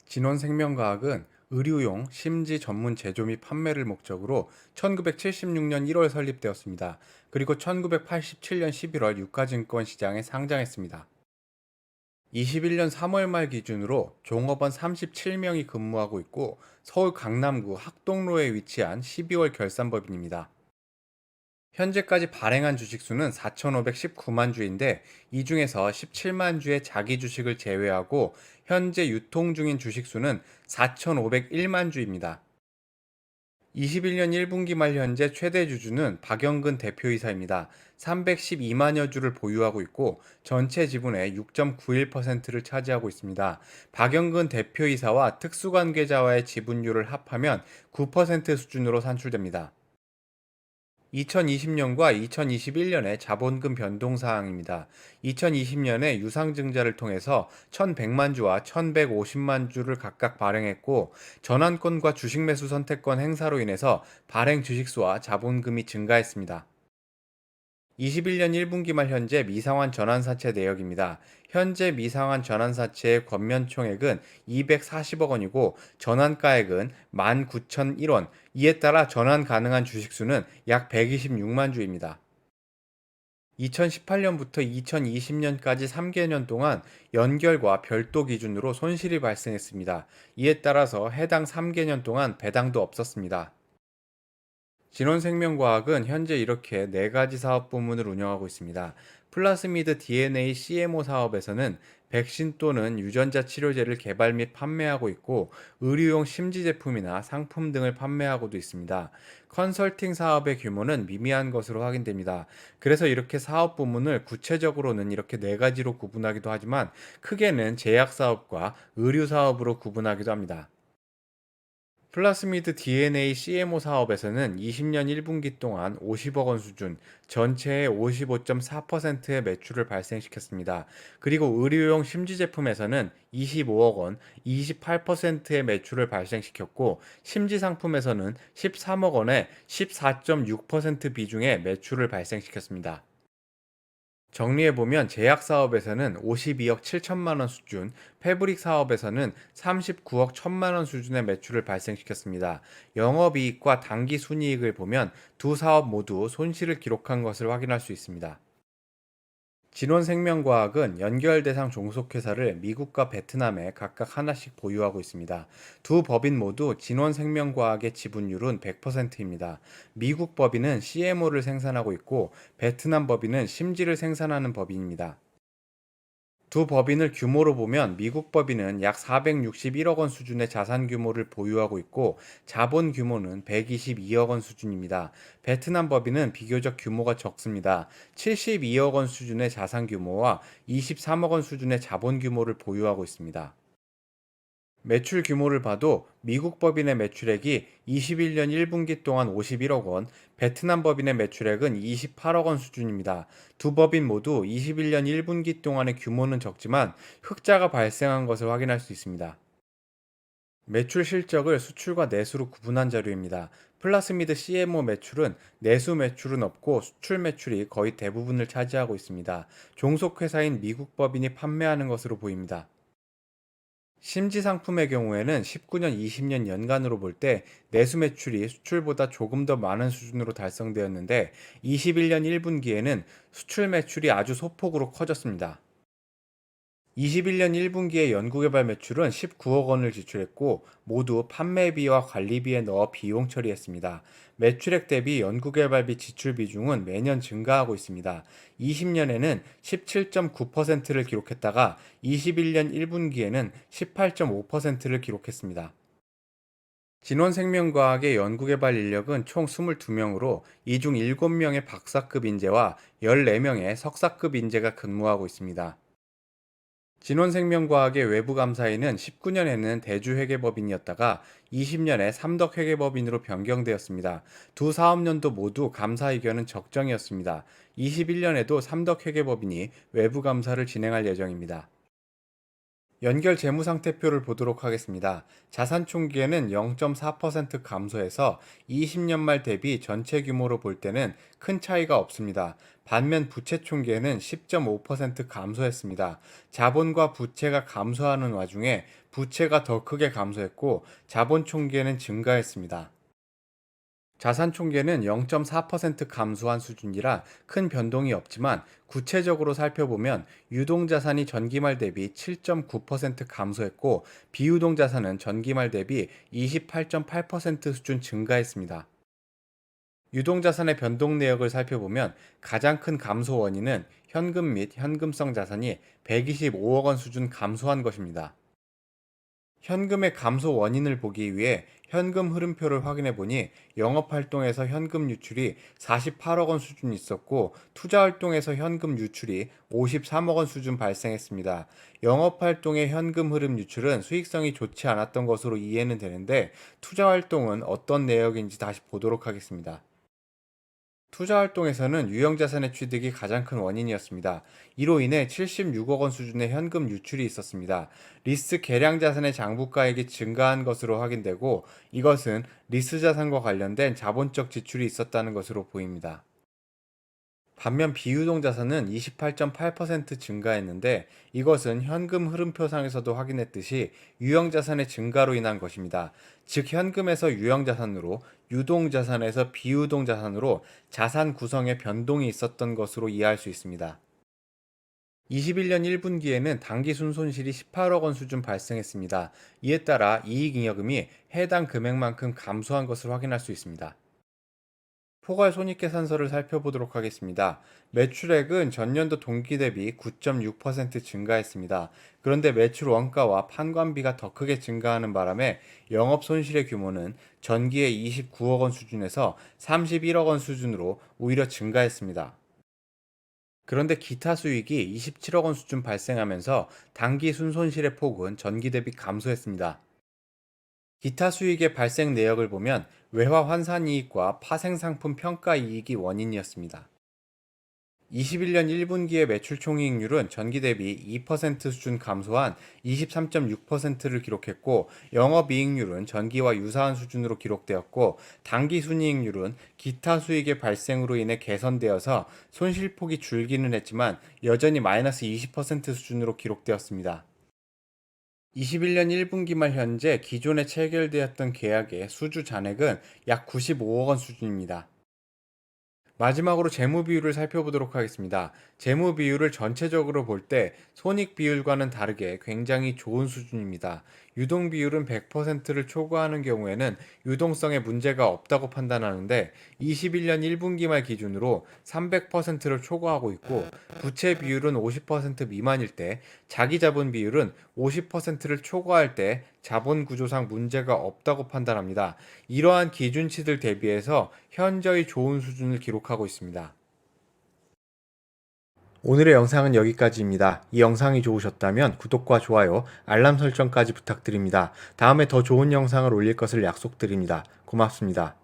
진원생명과학은 의료용 심지 전문 제조 및 판매를 목적으로 1976년 1월 설립되었습니다. 그리고 1987년 11월 유가증권 시장에 상장했습니다. 21년 3월 말 기준으로 종업원 37명이 근무하고 있고 서울 강남구 학동로에 위치한 12월 결산법인입니다. 현재까지 발행한 주식 수는 4,519만 주인데 이 중에서 17만 주의 자기 주식을 제외하고 현재 유통 중인 주식 수는 4,501만 주입니다. 21년 1분기 말 현재 최대 주주는 박영근 대표이사입니다. 312만여 주를 보유하고 있고 전체 지분의 6.91%를 차지하고 있습니다. 박영근 대표이사와 특수관계자와의 지분율을 합하면 9% 수준으로 산출됩니다. 2020년과 2021년의 자본금 변동 사항입니다. 2020년에 유상증자를 통해서 1,100만 주와 1,150만 주를 각각 발행했고, 전환권과 주식 매수 선택권 행사로 인해서 발행 주식수와 자본금이 증가했습니다. 21년 1분기 말 현재 미상환 전환사채 내역입니다. 현재 미상환 전환사채의 권면총액은 240억 원이고 전환가액은 19,001원, 이에 따라 전환 가능한 주식수는 약 126만 주입니다. 2018년부터 2020년까지 3개년 동안 연결과 별도 기준으로 손실이 발생했습니다. 이에 따라서 해당 3개년 동안 배당도 없었습니다. 진원생명과학은 현재 이렇게 네 가지 사업 부문을 운영하고 있습니다. 플라스미드 DNA CMO 사업에서는 백신 또는 유전자 치료제를 개발 및 판매하고 있고 의료용 심지 제품이나 상품 등을 판매하고도 있습니다. 컨설팅 사업의 규모는 미미한 것으로 확인됩니다. 그래서 이렇게 사업 부문을 구체적으로는 이렇게 네 가지로 구분하기도 하지만 크게는 제약 사업과 의류 사업으로 구분하기도 합니다. 플라스미드 DNA CMO 사업에서는 20년 1분기 동안 50억 원 수준, 전체의 55.4%의 매출을 발생시켰습니다. 그리고 의료용 심지 제품에서는 25억 원, 28%의 매출을 발생시켰고, 심지 상품에서는 13억 원의 14.6% 비중의 매출을 발생시켰습니다. 정리해보면 제약 사업에서는 52억 7천만 원 수준, 패브릭 사업에서는 39억 1천만 원 수준의 매출을 발생시켰습니다. 영업이익과 당기 순이익을 보면 두 사업 모두 손실을 기록한 것을 확인할 수 있습니다. 진원생명과학은 연결 대상 종속회사를 미국과 베트남에 각각 하나씩 보유하고 있습니다. 두 법인 모두 진원생명과학의 지분율은 100%입니다. 미국 법인은 CMO를 생산하고 있고 베트남 법인은 심지를 생산하는 법인입니다. 두 법인을 규모로 보면 미국 법인은 약 461억 원 수준의 자산 규모를 보유하고 있고 자본 규모는 122억 원 수준입니다. 베트남 법인은 비교적 규모가 적습니다. 72억 원 수준의 자산 규모와 23억 원 수준의 자본 규모를 보유하고 있습니다. 매출 규모를 봐도 미국 법인의 매출액이 21년 1분기 동안 51억 원, 베트남 법인의 매출액은 28억 원 수준입니다. 두 법인 모두 21년 1분기 동안의 규모는 적지만 흑자가 발생한 것을 확인할 수 있습니다. 매출 실적을 수출과 내수로 구분한 자료입니다. 플라스미드 CMO 매출은 내수 매출은 없고 수출 매출이 거의 대부분을 차지하고 있습니다. 종속회사인 미국 법인이 판매하는 것으로 보입니다. 심지 상품의 경우에는 19년, 20년 연간으로 볼 때 내수 매출이 수출보다 조금 더 많은 수준으로 달성되었는데 21년 1분기에는 수출 매출이 아주 소폭으로 커졌습니다. 21년 1분기의 연구개발 매출은 19억 원을 지출했고 모두 판매비와 관리비에 넣어 비용 처리했습니다. 매출액 대비 연구개발비 지출 비중은 매년 증가하고 있습니다. 20년에는 17.9%를 기록했다가 21년 1분기에는 18.5%를 기록했습니다. 진원생명과학의 연구개발 인력은 총 22명으로 이 중 7명의 박사급 인재와 14명의 석사급 인재가 근무하고 있습니다. 진원생명과학의 외부 감사인은 19년에는 대주회계법인이었다가 20년에 삼덕회계법인으로 변경되었습니다. 두 사업년도 모두 감사 의견은 적정이었습니다. 21년에도 삼덕회계법인이 외부 감사를 진행할 예정입니다. 연결 재무상태표를 보도록 하겠습니다. 자산 총기에는 0.4% 감소해서 20년 말 대비 전체 규모로 볼 때는 큰 차이가 없습니다. 반면 부채 총기에는 10.5% 감소했습니다. 자본과 부채가 감소하는 와중에 부채가 더 크게 감소했고 자본 총계는 증가했습니다. 자산 총계는 0.4% 감소한 수준이라 큰 변동이 없지만 구체적으로 살펴보면 유동자산이 전기말 대비 7.9% 감소했고 비유동자산은 전기말 대비 28.8% 수준 증가했습니다. 유동자산의 변동 내역을 살펴보면 가장 큰 감소 원인은 현금 및 현금성 자산이 125억 원 수준 감소한 것입니다. 현금의 감소 원인을 보기 위해 현금 흐름표를 확인해 보니 영업활동에서 현금 유출이 48억 원 수준 있었고 투자활동에서 현금 유출이 53억 원 수준 발생했습니다. 영업활동의 현금 흐름 유출은 수익성이 좋지 않았던 것으로 이해는 되는데 투자활동은 어떤 내역인지 다시 보도록 하겠습니다. 투자 활동에서는 유형자산의 취득이 가장 큰 원인이었습니다. 이로 인해 76억 원 수준의 현금 유출이 있었습니다. 리스 계량 자산의 장부가액이 증가한 것으로 확인되고 이것은 리스 자산과 관련된 자본적 지출이 있었다는 것으로 보입니다. 반면 비유동 자산은 28.8% 증가했는데 이것은 현금 흐름표상에서도 확인했듯이 유형 자산의 증가로 인한 것입니다. 즉 현금에서 유형 자산으로 유동 자산에서 비유동 자산으로 자산 구성에 변동이 있었던 것으로 이해할 수 있습니다. 21년 1분기에는 당기 순손실이 18억 원 수준 발생했습니다. 이에 따라 이익잉여금이 해당 금액만큼 감소한 것을 확인할 수 있습니다. 포괄 손익계산서를 살펴보도록 하겠습니다. 매출액은 전년도 동기 대비 9.6% 증가했습니다. 그런데 매출 원가와 판관비가 더 크게 증가하는 바람에 영업 손실의 규모는 전기의 29억 원 수준에서 31억 원 수준으로 오히려 증가했습니다. 그런데 기타 수익이 27억 원 수준 발생하면서 당기 순손실의 폭은 전기 대비 감소했습니다. 기타 수익의 발생 내역을 보면 외화 환산 이익과 파생 상품 평가 이익이 원인이었습니다. 21년 1분기의 매출 총이익률은 전기 대비 2% 수준 감소한 23.6%를 기록했고 영업이익률은 전기와 유사한 수준으로 기록되었고 당기 순이익률은 기타 수익의 발생으로 인해 개선되어서 손실폭이 줄기는 했지만 여전히 마이너스 20% 수준으로 기록되었습니다. 21년 1분기 말 현재 기존에 체결되었던 계약의 수주 잔액은 약 95억 원 수준입니다. 마지막으로 재무 비율을 살펴보도록 하겠습니다. 재무 비율을 전체적으로 볼 때 손익 비율과는 다르게 굉장히 좋은 수준입니다. 유동 비율은 100%를 초과하는 경우에는 유동성에 문제가 없다고 판단하는데 21년 1분기 말 기준으로 300%를 초과하고 있고 부채 비율은 50% 미만일 때 자기 자본 비율은 50%를 초과할 때 자본 구조상 문제가 없다고 판단합니다. 이러한 기준치들 대비해서 현저히 좋은 수준을 기록하고 있습니다. 오늘의 영상은 여기까지입니다. 이 영상이 좋으셨다면 구독과 좋아요, 알람 설정까지 부탁드립니다. 다음에 더 좋은 영상을 올릴 것을 약속드립니다. 고맙습니다.